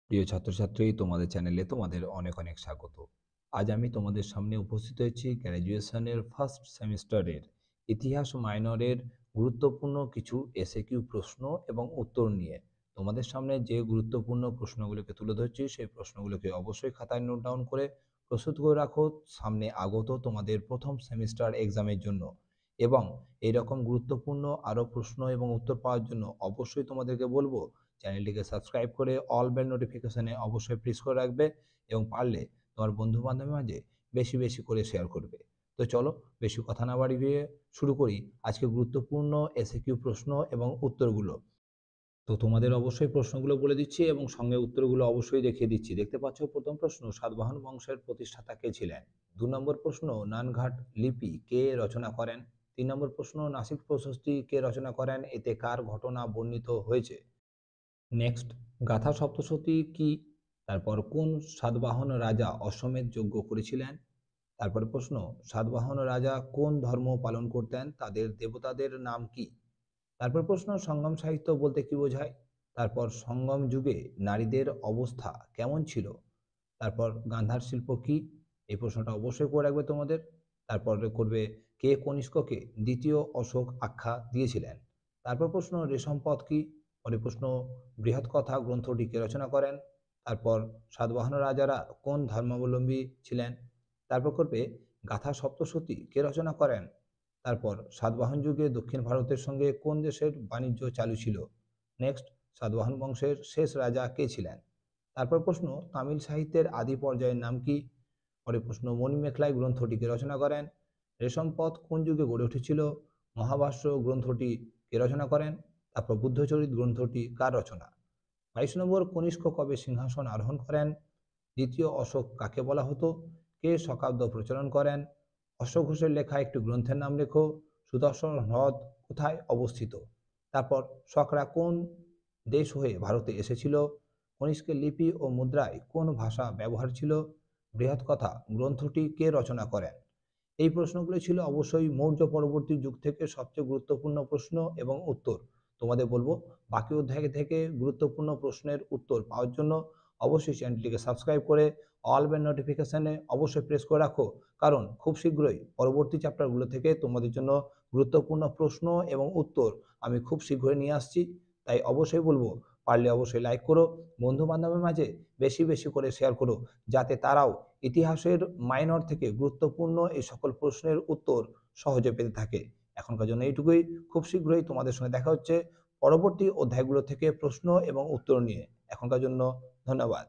প্রিয় ছাত্রছাত্রী, তোমাদের চ্যানেলে তোমাদের অনেক অনেক স্বাগত। আজ আমি তোমাদের সামনে উপস্থিত হয়েছি গ্র্যাজুয়েশনের ফার্স্ট সেমিস্টারের ইতিহাস মাইনরের গুরুত্বপূর্ণ কিছু এসএকিউ প্রশ্ন এবং উত্তর নিয়ে। তোমাদের সামনে যে গুরুত্বপূর্ণ প্রশ্নগুলোকে তুলে ধরছি সেই প্রশ্নগুলোকে অবশ্যই খাতায় নোট ডাউন করে প্রস্তুত করে রাখো সামনে আগত তোমাদের প্রথম সেমিস্টার এক্সামের জন্য। এবং এইরকম গুরুত্বপূর্ণ আরও প্রশ্ন এবং উত্তর পাওয়ার জন্য অবশ্যই তোমাদেরকে বলবো চ্যানেলটিকে সাবস্ক্রাইব করে অল বেল নোটিফিকেশনে অবশ্যই প্রেস করে রাখবে এবং পারলে তোমার বন্ধু বান্ধবের মাঝে বেশি বেশি করে শেয়ার করবে। তো চলো, বেশি কথা না বাড়িয়ে শুরু করি আজকে গুরুত্বপূর্ণ এসএকিউ প্রশ্ন এবং উত্তরগুলো। তো তোমাদের অবশ্যই প্রশ্নগুলো বলে দিচ্ছি এবং সঙ্গে উত্তরগুলো অবশ্যই দেখিয়ে দিচ্ছি। দেখতে পাচ্ছ, প্রথম প্রশ্ন, সাতবাহন বংশের প্রতিষ্ঠাতা কে ছিলেন? 2 নম্বর প্রশ্ন, নানঘাট লিপি কে রচনা করেন? 3 নম্বর প্রশ্ন, নাসিক প্রশস্তি কে রচনা করেন? এতে কার ঘটনা বর্ণিত হয়েছে? নেক্সট, গাথা সপ্তশতী কি? তারপর কোন সাতবাহন রাজা অশ্বমেধ যজ্ঞ করেছিলেন? তারপরে প্রশ্ন, সাতবাহন রাজা কোন ধর্ম পালন করতেন? তাদের দেবতাদের নাম কি? তারপর প্রশ্ন, সঙ্গম সাহিত্য বলতে কি বোঝায়? তারপর সঙ্গম যুগে নারীদের অবস্থা কেমন ছিল? তারপর গান্ধার শিল্প কি? এই প্রশ্নটা অবশ্যই করে রাখবে তোমাদের। তারপরে করবে, কে কনিষ্ককে দ্বিতীয় অশোক আখ্যা দিয়েছিলেন? তারপর প্রশ্ন, রেশমপথ কি? পরে প্রশ্ন, বৃহৎ কথা গ্রন্থটি কে রচনা করেন? তারপর সাতবাহন রাজারা কোন ধর্মাবলম্বী ছিলেন? তারপর করবে, গাথা সপ্তশতী কে রচনা করেন? তারপর সাতবাহন যুগে দক্ষিণ ভারতের সঙ্গে কোন দেশের বাণিজ্য চালু ছিল? নেক্সট, সাতবাহন বংশের শেষ রাজা কে ছিলেন? তারপর প্রশ্ন, তামিল সাহিত্যের আদি পর্যায়ের নাম কি? পরে প্রশ্ন, মণিমেখলাই গ্রন্থটিকে রচনা করেন? রেশমপথ কোন যুগে গড়ে উঠেছিল? মহাভাষ্য গ্রন্থটি কে রচনা করেন? তারপর বুদ্ধচরিত গ্রন্থটি কার রচনা? 22 নম্বর, কনিষ্ক কবে সিংহাসন আরোহণ করেন? দ্বিতীয় অশোক কাকে বলা হতো? কে শকাব্দ প্রচলন করেন? অশোক ঘোষের লেখা একটি গ্রন্থের নাম লেখো। সুদর্শন হ্রদ কোথায় অবস্থিত? তারপর শকরা কোন দেশ হয়ে ভারতে এসেছিল? কনিষ্কের লিপি ও মুদ্রায় কোন ভাষা ব্যবহার ছিল? বৃহৎ কথা গ্রন্থটি কে রচনা করেন? এই প্রশ্নগুলো ছিল অবশ্যই মৌর্য পরবর্তী যুগ থেকে সবচেয়ে গুরুত্বপূর্ণ প্রশ্ন এবং উত্তর। তোমাদের বলবো, বাকি অধ্যায় থেকে গুরুত্বপূর্ণ প্রশ্নের উত্তর পাওয়ার জন্য অবশ্যই চ্যানেলটিকে সাবস্ক্রাইব করে অল বেল নোটিফিকেশনে অবশ্যই প্রেস করে রাখো, কারণ খুব শীঘ্রই পরবর্তী চ্যাপ্টারগুলো থেকে তোমাদের জন্য গুরুত্বপূর্ণ প্রশ্ন এবং উত্তর আমি খুব শীঘ্রই নিয়ে আসছি। তাই অবশ্যই বলবো, পারলে অবশ্যই লাইক করো, বন্ধু বান্ধবের মাঝে বেশি বেশি করে শেয়ার করো, যাতে তারাও ইতিহাসের মাইনর থেকে গুরুত্বপূর্ণ এই সকল প্রশ্নের উত্তর সহজে পেতে থাকে। এখনকার জন্য এইটুকুই। খুব শীঘ্রই তোমাদের সঙ্গে দেখা হচ্ছে পরবর্তী অধ্যায়গুলো থেকে প্রশ্ন এবং উত্তর নিয়ে। এখনকার জন্য ধন্যবাদ।